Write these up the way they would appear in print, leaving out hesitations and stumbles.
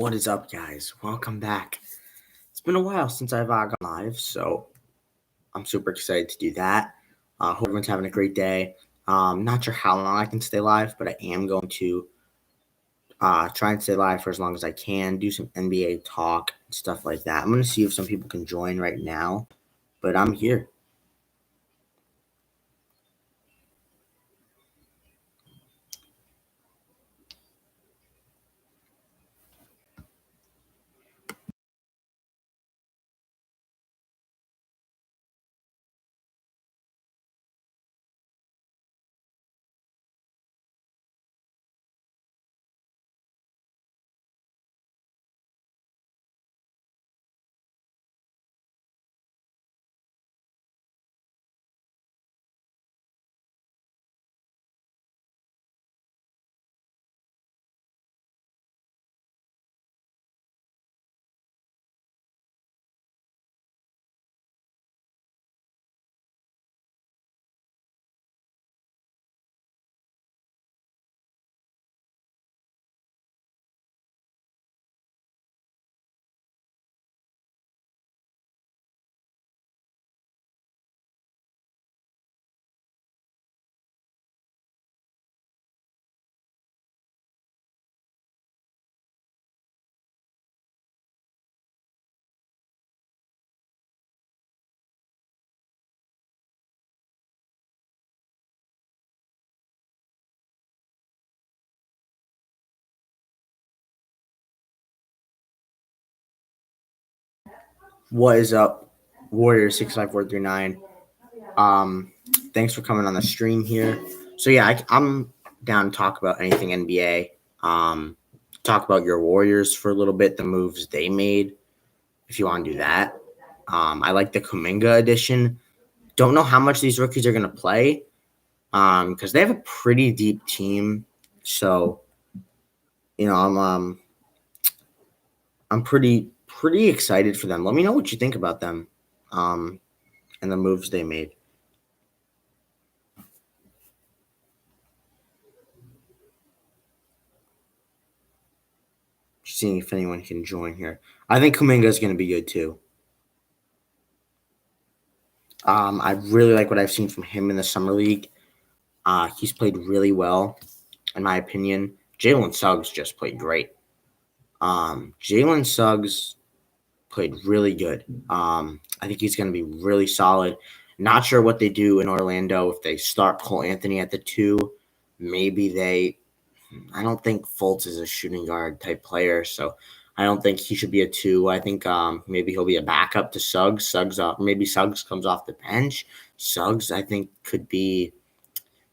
What is up, guys? Welcome back. It's been a while since I've gone live, so I'm super excited to do that. Hope everyone's having a great day. Not sure how long I can stay live, but I am going to try and stay live for as long as I can, do some NBA talk, stuff like that. I'm going to see if some people can join right now, but I'm here. What is up, Warrior65439? Thanks for coming on the stream here. So yeah, I'm down to talk about anything NBA. Talk about your Warriors for a little bit, the moves they made, if you want to do that. I like the Kuminga edition. Don't know how much these rookies are going to play because they have a pretty deep team. So, I'm pretty excited for them. Let me know what you think about them and the moves they made. Seeing if anyone can join here. I think Kuminga is going to be good too. I really like what I've seen from him in the summer league. He's played really well, in my opinion. Jalen Suggs just played great. Jalen Suggs played really good. I think he's going to be really solid. Not sure what they do in Orlando if they start Cole Anthony at the 2. I don't think Fultz is a shooting guard type player, so I don't think he should be a 2. I think maybe he'll be a backup to Suggs. Maybe Suggs comes off the bench. Suggs, I think, could be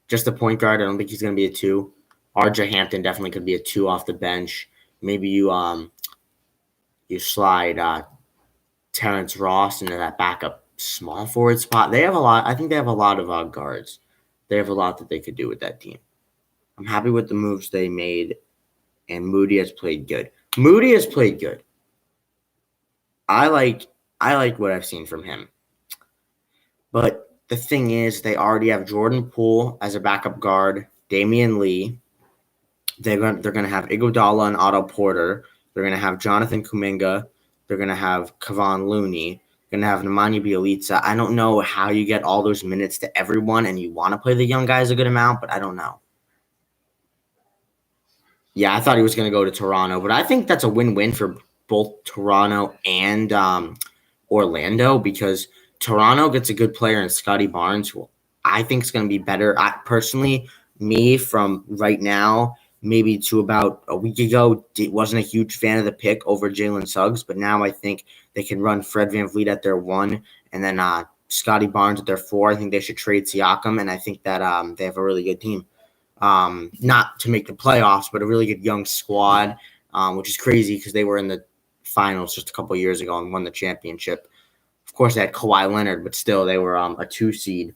just a point guard. I don't think he's going to be a 2. RJ Hampton definitely could be a 2 off the bench. Maybe you slide Terrence Ross into that backup small forward spot. They have a lot. I think they have a lot of guards. They have a lot that they could do with that team. I'm happy with the moves they made, and Moody has played good. I like what I've seen from him. But the thing is, they already have Jordan Poole as a backup guard, Damian Lee. They're going to have Iguodala and Otto Porter. They're going to have Jonathan Kuminga. They're going to have Kevon Looney. They're going to have Nemanja Bjelica. I don't know how you get all those minutes to everyone, and you want to play the young guys a good amount, but I don't know. Yeah, I thought he was going to go to Toronto, but I think that's a win-win for both Toronto and Orlando because Toronto gets a good player in Scotty Barnes, who I think is going to be better. Me from right now, maybe to about a week ago, wasn't a huge fan of the pick over Jalen Suggs, but now I think they can run Fred VanVleet at their 1 and then Scotty Barnes at their 4. I think they should trade Siakam, and I think that they have a really good team. Not to make the playoffs, but a really good young squad, which is crazy because they were in the finals just a couple of years ago and won the championship. Of course, they had Kawhi Leonard, but still they were a 2 seed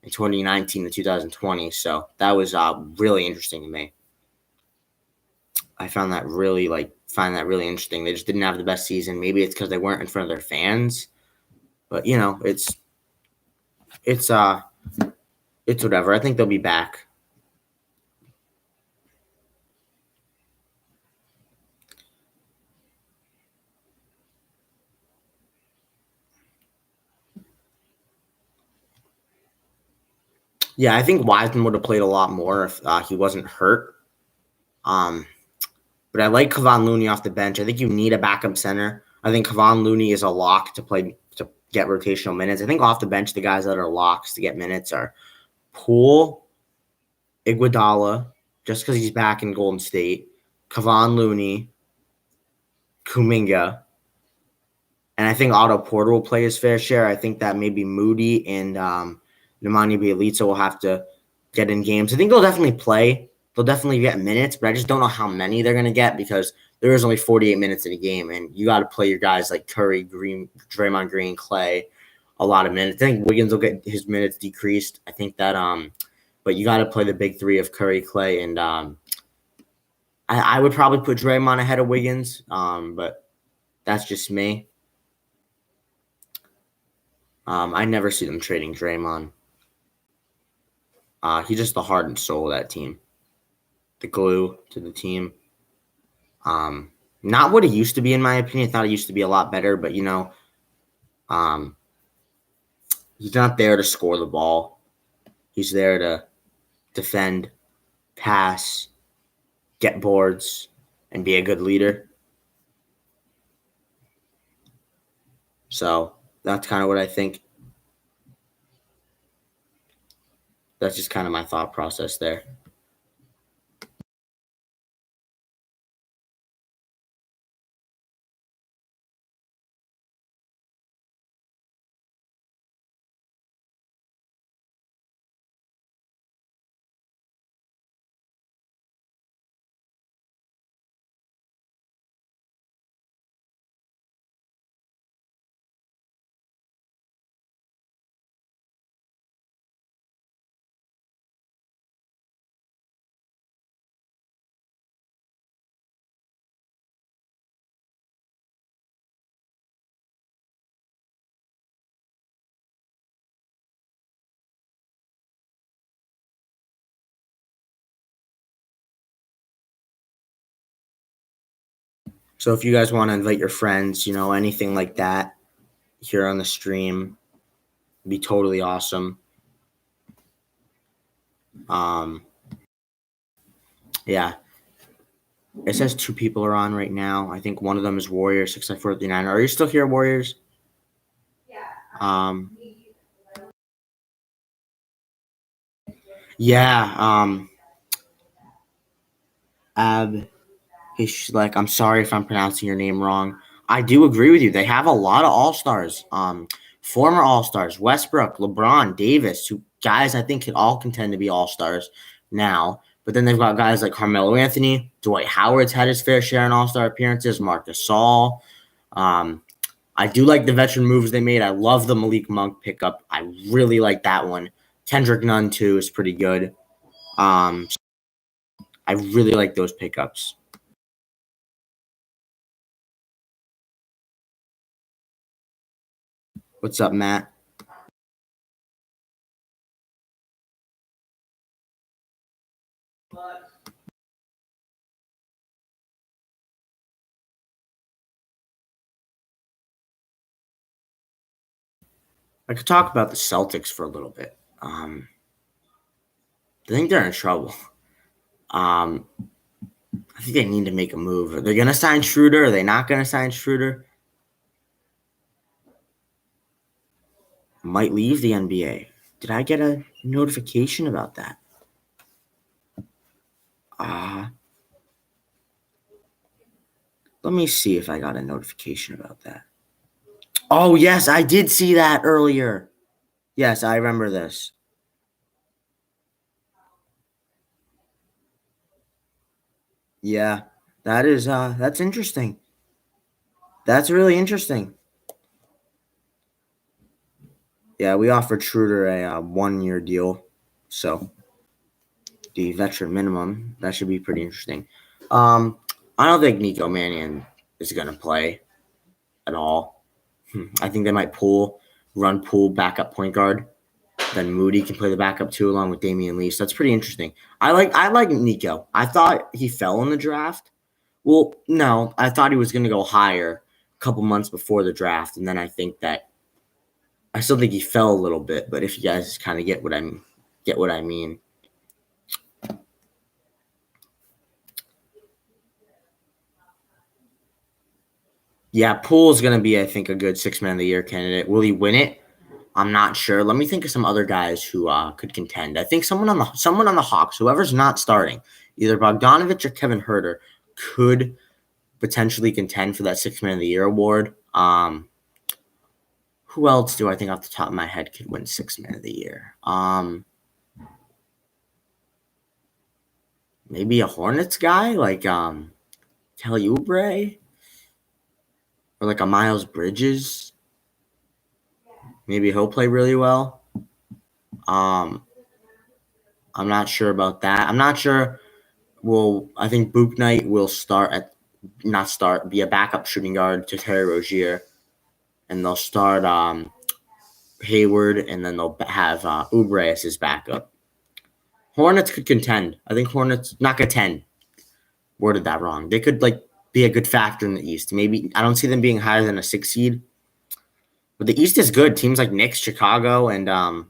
in 2019 and 2020. So that was really interesting to me. I find that really interesting. They just didn't have the best season. Maybe it's because they weren't in front of their fans, but it's whatever. I think they'll be back. Yeah, I think Wiseman would have played a lot more if he wasn't hurt. Um, but I like Kevon Looney off the bench. I think you need a backup center. I think Kevon Looney is a lock to get rotational minutes. I think off the bench, the guys that are locks to get minutes are Poole, Iguodala, just because he's back in Golden State, Kevon Looney, Kuminga, and I think Otto Porter will play his fair share. I think that maybe Moody and Nemanja Bjelica will have to get in games. I think they'll definitely play. They'll definitely get minutes, but I just don't know how many they're going to get because there is only 48 minutes in a game, and you got to play your guys like Curry, Green, Draymond Green, Clay, a lot of minutes. I think Wiggins will get his minutes decreased. I think that but you got to play the big three of Curry, Clay, and I would probably put Draymond ahead of Wiggins, but that's just me. I never see them trading Draymond. He's just the heart and soul of that team, the glue to the team. Not what he used to be, in my opinion. I thought he used to be a lot better, but he's not there to score the ball. He's there to defend, pass, get boards, and be a good leader. So that's kind of what I think. That's just kind of my thought process there. So if you guys want to invite your friends, anything like that here on the stream, it'd be totally awesome. Yeah. It says 2 people are on right now. I think one of them is Warriors 6949. Are you still here, Warriors? Yeah. I'm sorry if I'm pronouncing your name wrong. I do agree with you. They have a lot of all-stars. Former all-stars, Westbrook, LeBron, Davis, who guys I think can all contend to be all-stars now. But then they've got guys like Carmelo Anthony, Dwight Howard's had his fair share in all-star appearances, Marc Gasol. I do like the veteran moves they made. I love the Malik Monk pickup. I really like that one. Kendrick Nunn, too, is pretty good. I really like those pickups. What's up, Matt? I could talk about the Celtics for a little bit. I think they're in trouble. I think they need to make a move. Are they going to sign Schroeder? Are they not going to sign Schroeder? Might leave the NBA. Did I get a notification about that? Let me see if I got a notification about that. Oh, yes, I did see that earlier. Yes, I remember this. Yeah, that's interesting. That's really interesting. Yeah, we offered Schroeder a 1-year deal, so the veteran minimum, that should be pretty interesting. I don't think Nico Mannion is going to play at all. I think they might run Poole backup point guard. Then Moody can play the backup too, along with Damian Lee. So that's pretty interesting. I like Nico. I thought he fell in the draft. Well, no, I thought he was going to go higher a couple months before the draft, and then I still think he fell a little bit. But if you guys kind of get what I'm get what I mean. Yeah, Poole's going to be, I think, a good six-man of the year candidate. Will he win it? I'm not sure. Let me think of some other guys who could contend. I think someone on the Hawks, whoever's not starting, either Bogdanovich or Kevin Huerter, could potentially contend for that six-man of the year award. Who else do I think off the top of my head could win six-man of the year? Maybe a Hornets guy like Kelly Oubre or like a Miles Bridges. Maybe he'll play really well. I'm not sure about that. I'm not sure. Well, I think Bouknight will be a backup shooting guard to Terry Rozier, and they'll start Hayward, and then they'll have Oubre as his backup. Hornets could contend. I think Hornets not contend. Worded that wrong. They could be a good factor in the East. Maybe I don't see them being higher than a 6 seed. But the East is good. Teams like Knicks, Chicago, and the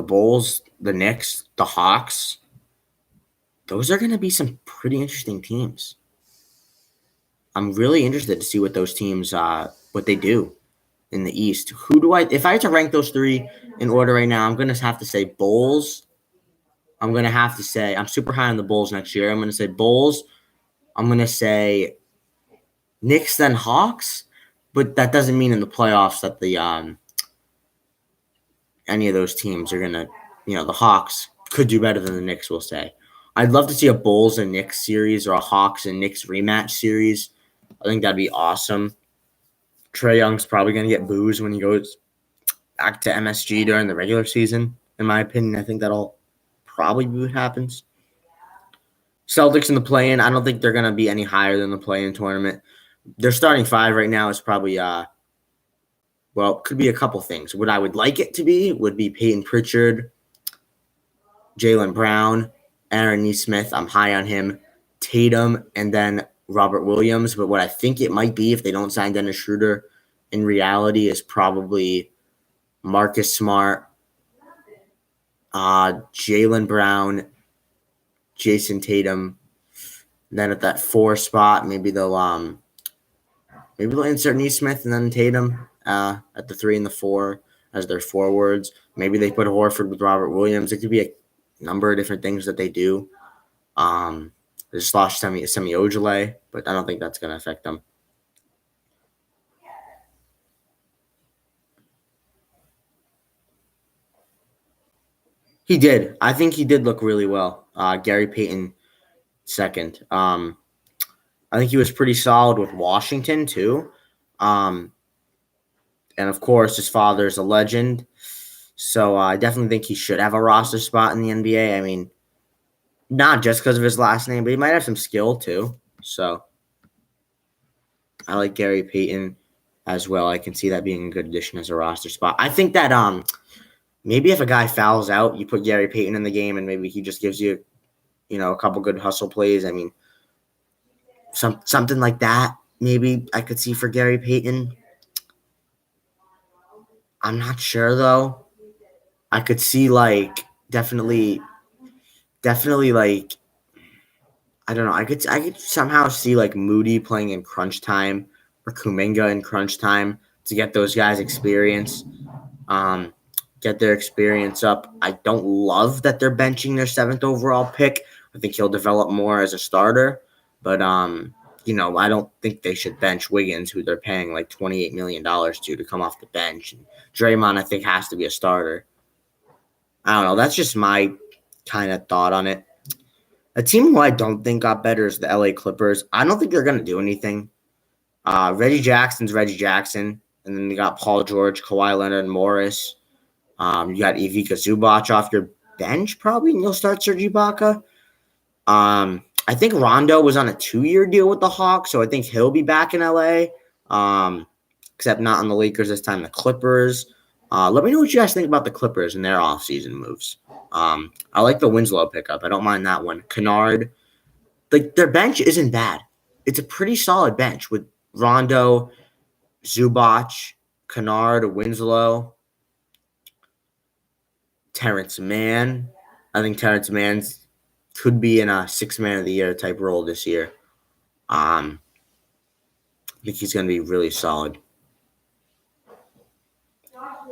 Bulls, the Knicks, the Hawks. Those are going to be some pretty interesting teams. I'm really interested to see what those teams what they do in the East. If I had to rank those three in order right now, I'm going to have to say Bulls. I'm going to have to say I'm super high on the Bulls next year. I'm going to say Bulls. I'm going to say Knicks, then Hawks. But that doesn't mean in the playoffs that the any of those teams are going to, the Hawks could do better than the Knicks, we'll say. I'd love to see a Bulls and Knicks series or a Hawks and Knicks rematch series. I think that'd be awesome. Trae Young's probably going to get booed when he goes back to MSG during the regular season. In my opinion, I think that'll probably be what happens. Celtics in the play-in, I don't think they're going to be any higher than the play-in tournament. Their starting five right now is probably, could be a couple things. What I would like it to be would be Peyton Pritchard, Jaylen Brown, Aaron Nesmith. I'm high on him. Tatum, and then Robert Williams. But what I think it might be if they don't sign Dennis Schroeder in reality is probably Marcus Smart, Jaylen Brown, Jason Tatum. Then at that 4 spot, maybe they'll insert Nesmith and then Tatum at the 3 and the 4 as their forwards. Maybe they put Horford with Robert Williams. It could be a number of different things that they do. They just lost Semi Ojeleye, but I don't think that's going to affect them. He did. I think he did look really well. Gary Payton second. I think he was pretty solid with Washington too. And of course, his father is a legend. So I definitely think he should have a roster spot in the NBA. I mean, not just because of his last name, but he might have some skill too. So I like Gary Payton as well. I can see that being a good addition as a roster spot. I think that maybe if a guy fouls out, you put Gary Payton in the game, and maybe he just gives you, a couple good hustle plays. I mean, something like that. Maybe I could see for Gary Payton. I'm not sure though. I could see definitely I don't know. I could somehow see Moody playing in crunch time or Kuminga in crunch time to get those guys experience. Get their experience up. I don't love that they're benching their 7th overall pick. I think he'll develop more as a starter. But, I don't think they should bench Wiggins, who they're paying $28 million to come off the bench. And Draymond, I think, has to be a starter. I don't know. That's just my kind of thought on it. A team who I don't think got better is the LA Clippers. I don't think they're going to do anything. Reggie Jackson's Reggie Jackson. And then you got Paul George, Kawhi Leonard, and Morris. You got Ivica Zubac off your bench probably, and you'll start Serge Ibaka. I think Rondo was on a 2-year deal with the Hawks, so I think he'll be back in LA. Except not on the Lakers this time, the Clippers. Let me know what you guys think about the Clippers and their offseason moves. I like the Winslow pickup. I don't mind that one. Kennard. Their bench isn't bad. It's a pretty solid bench with Rondo, Zubac, Kennard, Winslow. Terrence Mann. I think Terrence Mann could be in a 6-man of the year type role this year. I think he's going to be really solid.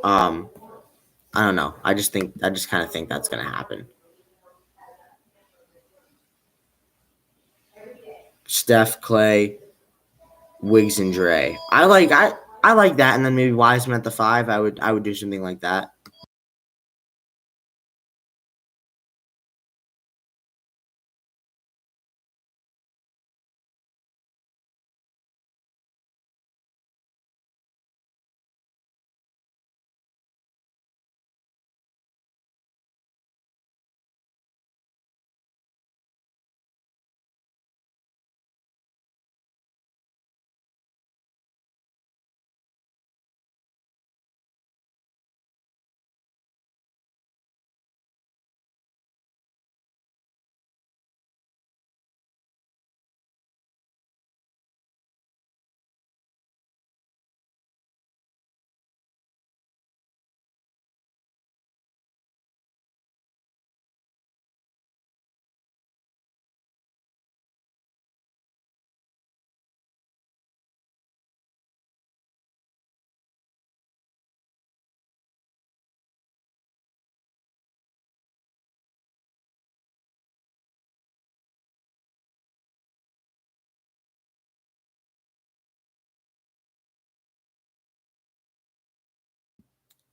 I don't know. I just kind of think that's going to happen. Steph, Clay, Wiggs, and Dre. I like that, and then maybe Wiseman at the 5. I would do something like that.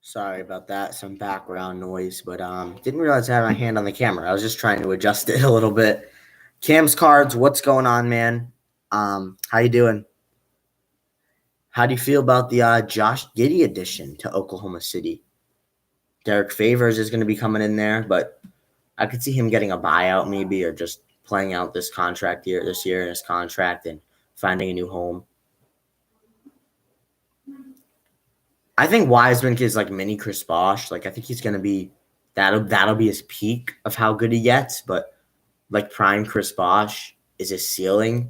Sorry about that. Some background noise, but didn't realize I had my hand on the camera. I was just trying to adjust it a little bit. Cam's Cards, what's going on, man? How you doing? How do you feel about the Josh Giddey addition to Oklahoma City? Derek Favors is going to be coming in there, but I could see him getting a buyout maybe, or just playing out this year in his contract and finding a new home. I think Wiseman is like mini Chris Bosh. Like I think he's going to be that'll be his peak of how good he gets, but like prime Chris Bosh is his ceiling.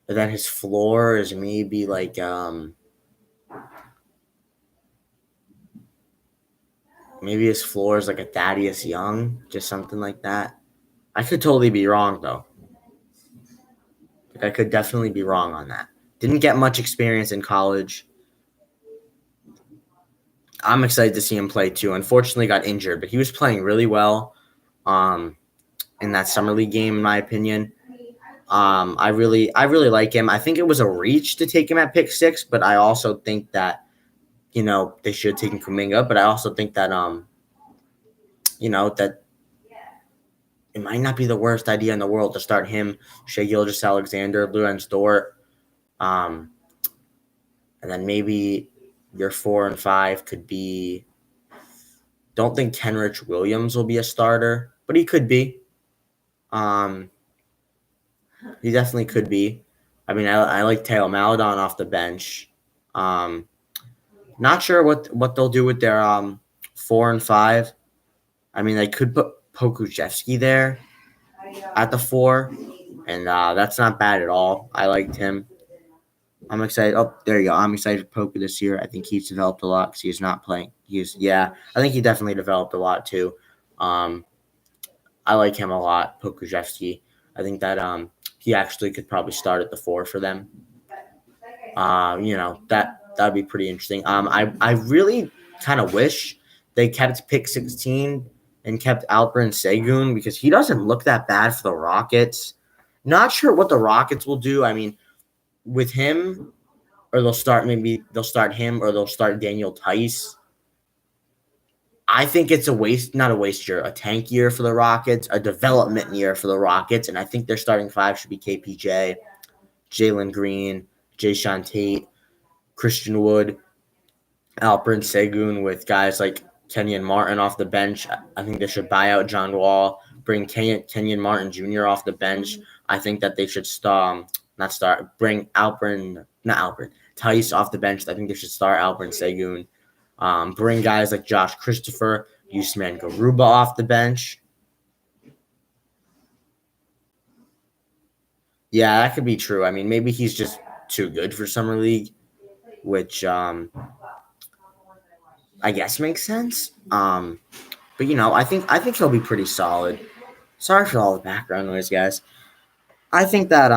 And then his floor is maybe like maybe his floor is like a Thaddeus Young, just something like that. I could totally be wrong though. Like I could definitely be wrong on that. Didn't get much experience in college. I'm excited to see him play too. Unfortunately, got injured, but he was playing really well in that summer league game, in my opinion. I really like him. I think it was a reach to take him at pick 6, but I also think that they should have taken Kuminga. But I also think that that it might not be the worst idea in the world to start him, Shai Gilgeous-Alexander, Lorenz Dort, and then maybe your 4 and 5 could be. Don't think Kenrich Williams will be a starter, but he could be. He definitely could be. I mean, I like Theo Maledon off the bench. Not sure what they'll do with their 4 and 5. I mean, they could put Pokusevski there at the 4, and that's not bad at all. I liked him. I'm excited. Oh, there you go. I'm excited for Poku this year. I think he's developed a lot because he's not playing. I think he definitely developed a lot too. I like him a lot, Pokusevski. I think that he actually could probably start at the 4 for them. That'd be pretty interesting. I really kind of wish they kept pick 16 and kept Alperen Sengun because he doesn't look that bad for the Rockets. Not sure what the Rockets will do. I mean, with him, or they'll start him, or they'll start Daniel Tice. I think it's not a waste year, a tank year for the Rockets, a development year for the Rockets, and I think their starting 5 should be KPJ, Jalen Green, Jae'Sean Tate, Christian Wood, Alperen Sengun with guys like Kenyon Martin off the bench. I think they should buy out John Wall, bring Kenyon Martin Jr. off the bench. I think that they should bring Tice off the bench. I think they should start Alperen Sengun. Bring guys like Josh Christopher, Usman Garuba off the bench. Yeah, that could be true. I mean, maybe he's just too good for Summer League, which I guess makes sense. But I think he'll be pretty solid. Sorry for all the background noise, guys. I think that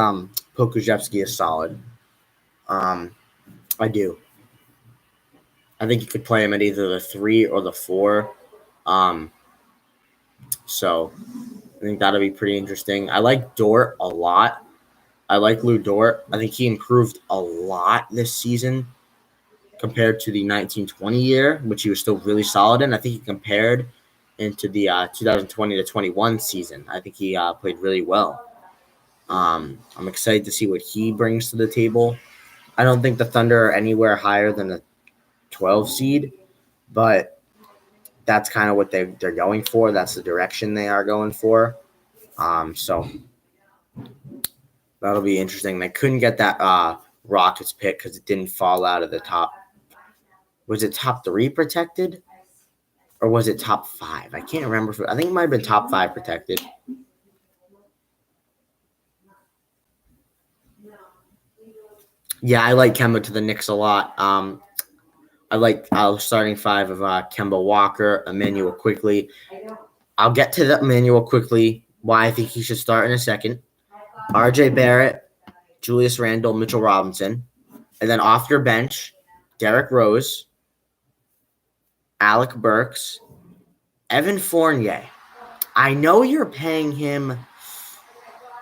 Pokusevski is solid. Um, I do. I think you could play him at either the 3 or the 4. Um, so I think that'll be pretty interesting. I like Dort a lot. I like Lou Dort. I think he improved a lot this season compared to the 1920 year, which he was still really solid in. I think he compared into the 2020 to 21 season. I think he played really well. I'm excited to see what he brings to the table. I don't think the Thunder are anywhere higher than a 12 seed, but that's kind of what they're going for. That's the direction they are going for. So that'll be interesting. They couldn't get that Rockets pick because it didn't fall out of the top. Was it top 3 protected? Or was it top 5? I can't remember. I think it might have been top 5 protected. Yeah, I like Kemba to the Knicks a lot. I like starting 5 of Kemba Walker, Emmanuel Quickly. I'll get to the Emmanuel Quickly, why I think he should start in a second. RJ Barrett, Julius Randle, Mitchell Robinson. And then off your bench, Derrick Rose, Alec Burks, Evan Fournier. I know you're paying him.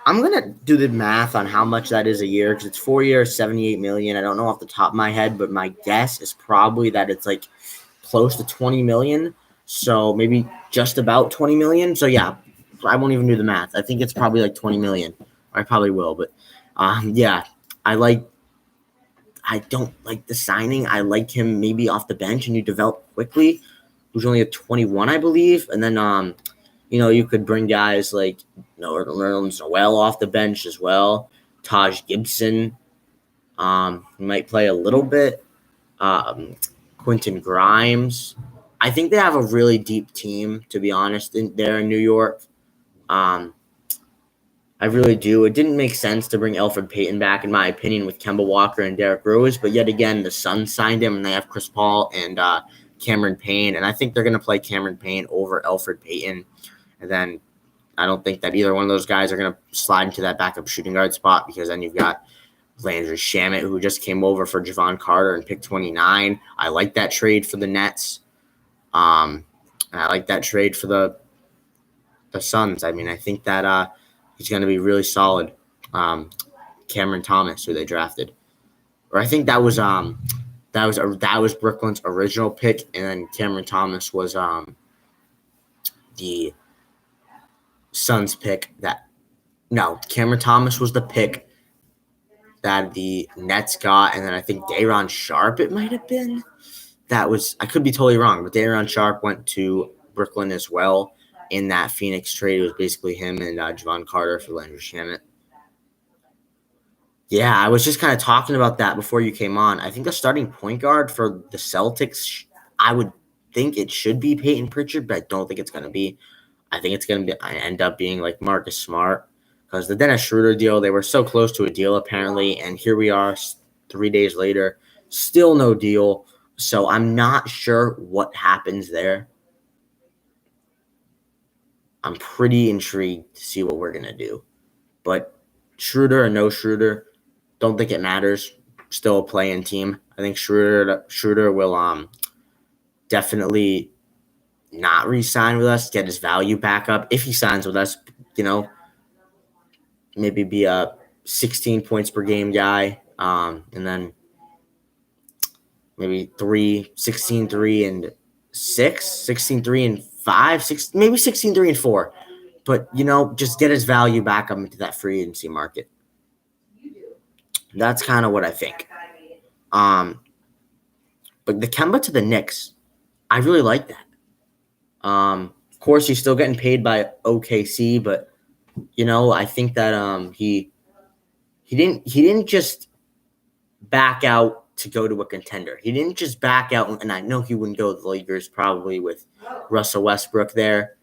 I'm gonna do the math on how much that is a year because it's 4 years, $78 million. I don't know off the top of my head, but my guess is probably that it's like close to $20 million. So maybe just about $20 million. So yeah, I won't even do the math. I think it's probably like $20 million. I probably will, but yeah, I don't like the signing. I like him maybe off the bench and you develop quickly. Who's only at 21, I believe, and then you could bring guys like Nerlens Noel off the bench as well. Taj Gibson, might play a little bit. Quentin Grimes. I think they have a really deep team, to be honest, there in New York. I really do. It didn't make sense to bring Elfrid Payton back, in my opinion, with Kemba Walker and Derrick Rose. But yet again, the Suns signed him, and they have Chris Paul and Cameron Payne. And I think they're going to play Cameron Payne over Elfrid Payton. And then I don't think that either one of those guys are going to slide into that backup shooting guard spot because then you've got Landry Shamet, who just came over for Javon Carter and pick 29. I like that trade for the Nets. And I like that trade for the Suns. I mean, I think that he's going to be really solid. Cameron Thomas, who they drafted, or I think that was Brooklyn's original pick, and then Cameron Thomas was the Suns pick. Cameron Thomas was the pick that the Nets got, and then I think Day'Ron Sharpe it might have been. I could be totally wrong, but Day'Ron Sharpe went to Brooklyn as well. In that Phoenix trade, it was basically him and Javon Carter for Landry Shamet. Yeah, I was just kind of talking about that before you came on. I think the starting point guard for the Celtics, I would think it should be Peyton Pritchard, but I don't think it's going to be. I think it's going to end up being like Marcus Smart because the Dennis Schroeder deal, they were so close to a deal apparently, and here we are 3 days later, still no deal. So I'm not sure what happens there. I'm pretty intrigued to see what we're going to do. But Schroeder or no Schroeder, don't think it matters. Still a play-in team. I think Schroeder will definitely not re-sign with us, get his value back up. If he signs with us, maybe be a 16 points per game guy, and then maybe 16, 3, and 6, 16, 3, and 5, 6, maybe 16, 3, and 4. But, just get his value back up into that free agency market. That's kind of what I think. But the Kemba to the Knicks, I really like that. Of course, he's still getting paid by OKC, but, I think that he didn't just back out to go to a contender. He didn't just back out, and I know he wouldn't go to the Lakers probably with Russell Westbrook there.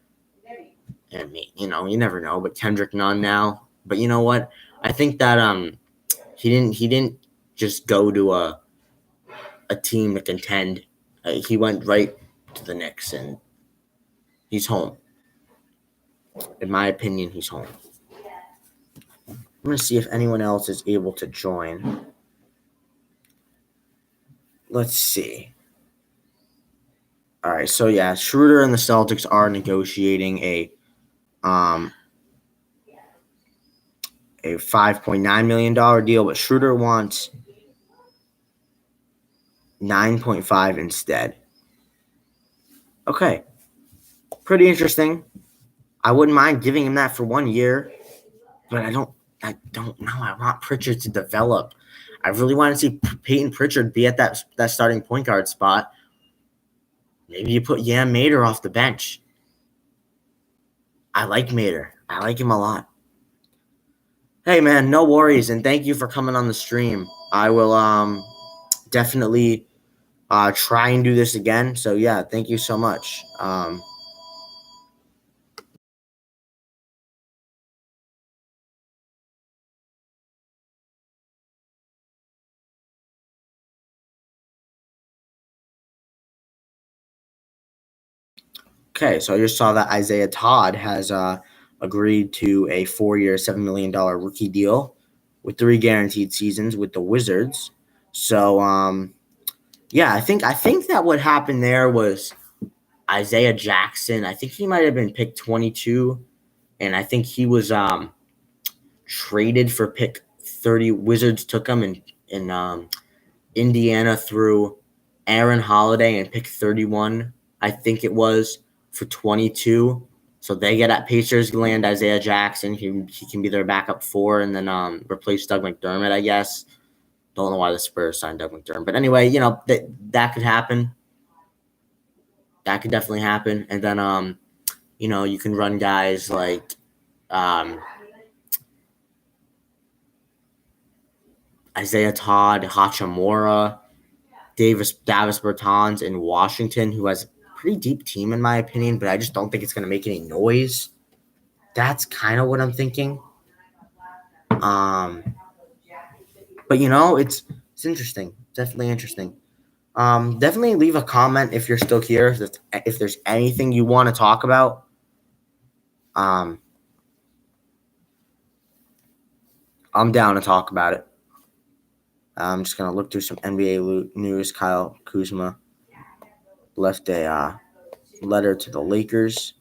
And you never know, but Kendrick Nunn now. But you know what? I think that he didn't just go to a team to contend. He went right to the Knicks, and he's home. In my opinion, he's home. I'm going to see if anyone else is able to join. Let's see. All right, so yeah, Schroeder and the Celtics are negotiating a $5.9 million deal, but Schroeder wants 9.5 instead. Okay, pretty interesting. I wouldn't mind giving him that for 1 year, but I don't know. I want Pritchard to develop. I really want to see Peyton Pritchard be at that starting point guard spot. Maybe you put Yam Mater off the bench. I like Mater. I like him a lot. Hey, man, no worries, and thank you for coming on the stream. I will definitely try and do this again. So, yeah, thank you so much. Okay, so I just saw that Isaiah Todd has agreed to a 4-year, $7 million rookie deal with 3 guaranteed seasons with the Wizards. So, yeah, I think that what happened there was Isaiah Jackson. I think he might have been pick 22, and I think he was traded for pick 30. Wizards took him in Indiana through Aaron Holiday and pick 31, I think it was, for 22. So they get at Pacers land Isaiah Jackson. He can be their backup 4 and then replace Doug McDermott, I guess. Don't know why the Spurs signed Doug McDermott. But anyway, that could happen. That could definitely happen. And then, you can run guys like Isaiah Todd, Hachimura, Davis Bertans in Washington, who has a pretty deep team in my opinion, but I just don't think it's going to make any noise. That's kind of what I'm thinking. But it's interesting. Definitely interesting. Definitely leave a comment if you're still here. If there's anything you want to talk about. I'm down to talk about it. I'm just going to look through some NBA news. Kyle Kuzma left a letter to the Lakers.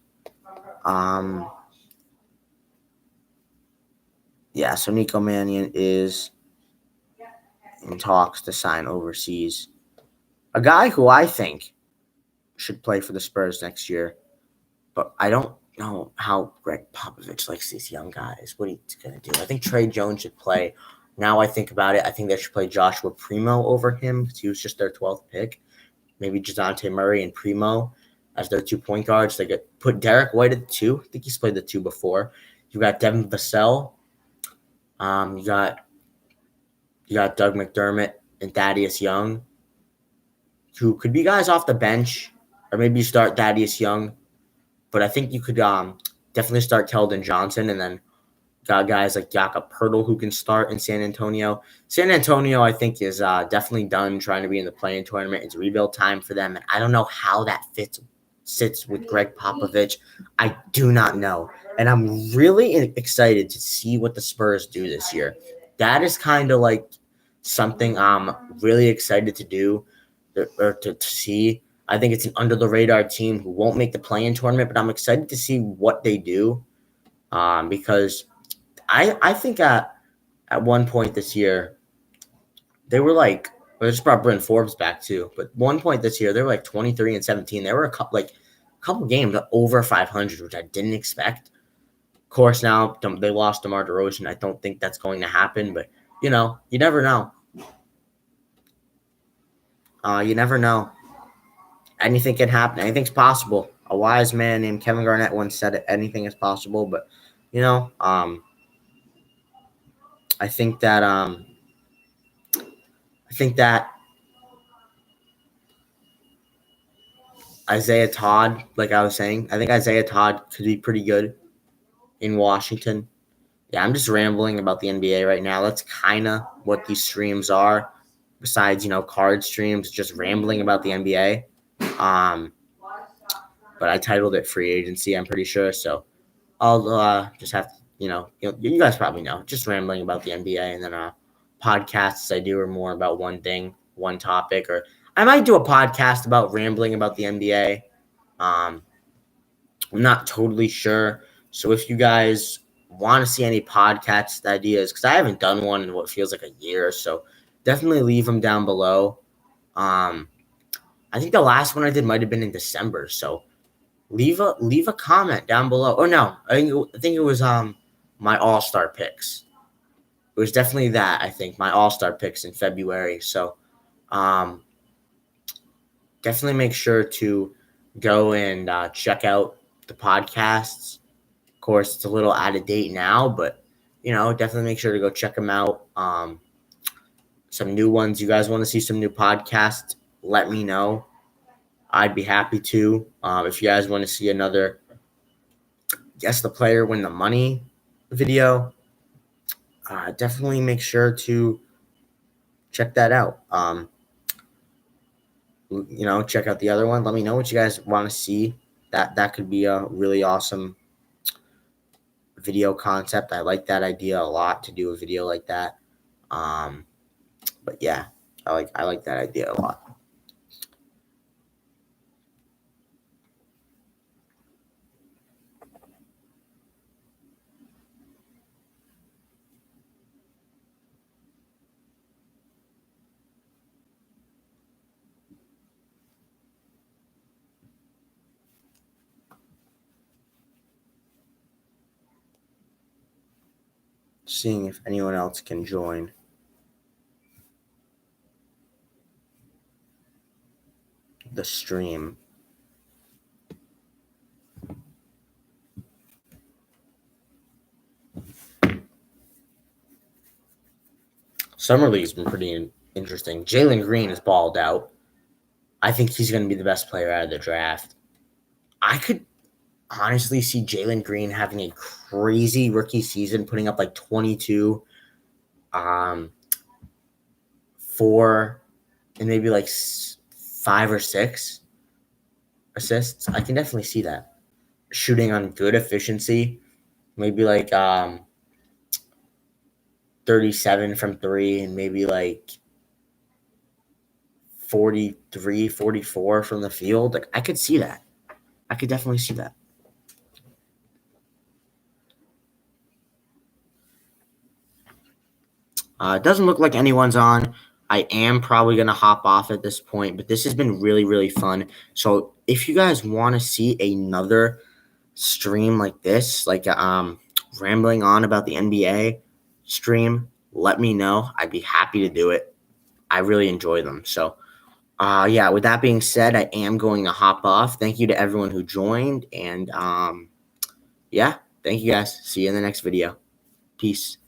Yeah, so Nico Mannion is in talks to sign overseas. A guy who I think should play for the Spurs next year, but I don't know how Greg Popovich likes these young guys. What he's going to do. I think Trey Jones should play. Now I think about it, I think they should play Joshua Primo over him because he was just their 12th pick. Maybe DeJounte Murray and Primo as their 2 point guards. They put Derek White at the 2. I think he's played the 2 before. You got Devin Vassell. You got Doug McDermott and Thaddeus Young, who could be guys off the bench, or maybe you start Thaddeus Young. But I think you could definitely start Keldon Johnson, and then got guys like Jakob Poeltl who can start in San Antonio. San Antonio, I think, is definitely done trying to be in the play-in tournament. It's rebuild time for them, and I don't know how that sits with Greg Popovich. I do not know, and I'm really excited to see what the Spurs do this year. That is kind of like something I'm really excited to do or to see. I think it's an under-the-radar team who won't make the play-in tournament, but I'm excited to see what they do because I think at one point this year, they were like, well, they just brought Bryn Forbes back too, but one point this year, they were like 23-17. They were a couple games over 500, which I didn't expect. Of course, now they lost DeMar DeRozan. I don't think that's going to happen, but, you never know. You never know. Anything can happen. Anything's possible. A wise man named Kevin Garnett once said anything is possible, but, I think that Isaiah Todd, like I was saying, I think Isaiah Todd could be pretty good in Washington. Yeah, I'm just rambling about the NBA right now. That's kind of what these streams are. Besides, card streams, just rambling about the NBA. But but I titled it Free Agency, I'm pretty sure. So I'll just have to, you guys probably know, just rambling about the NBA, and then podcasts I do are more about one thing, one topic, or I might do a podcast about rambling about the NBA. I'm not totally sure. So if you guys want to see any podcast ideas, because I haven't done one in what feels like a year, so definitely leave them down below. I think the last one I did might have been in December, so leave a comment down below. Or no, I think it was my all-star picks. It was definitely that, I think, my all-star picks in February. So definitely make sure to go and check out the podcasts. Of course, it's a little out of date now, but definitely make sure to go check them out. Some new ones. You guys want to see some new podcasts? Let me know. I'd be happy to. If you guys want to see another Guess the Player Win the Money video, definitely make sure to check that out. Check out the other one. Let me know what you guys want to see. That could be a really awesome video concept. I like that idea a lot, to do a video like that. But yeah, I like that idea a lot. Seeing if anyone else can join. The stream. Summer League's been pretty interesting. Jalen Green is balled out. I think he's going to be the best player out of the draft. I could honestly see Jalen Green having a crazy rookie season, putting up like 22, 4, and maybe like 5 or 6 assists. I can definitely see that. Shooting on good efficiency, maybe like 37 from 3, and maybe like 43, 44 from the field. Like, I could see that. I could definitely see that. It doesn't look like anyone's on. I am probably going to hop off at this point, but this has been really, really fun. So if you guys want to see another stream like this, like rambling on about the NBA stream, let me know. I'd be happy to do it. I really enjoy them. So yeah, with that being said, I am going to hop off. Thank you to everyone who joined. And yeah, thank you guys. See you in the next video. Peace.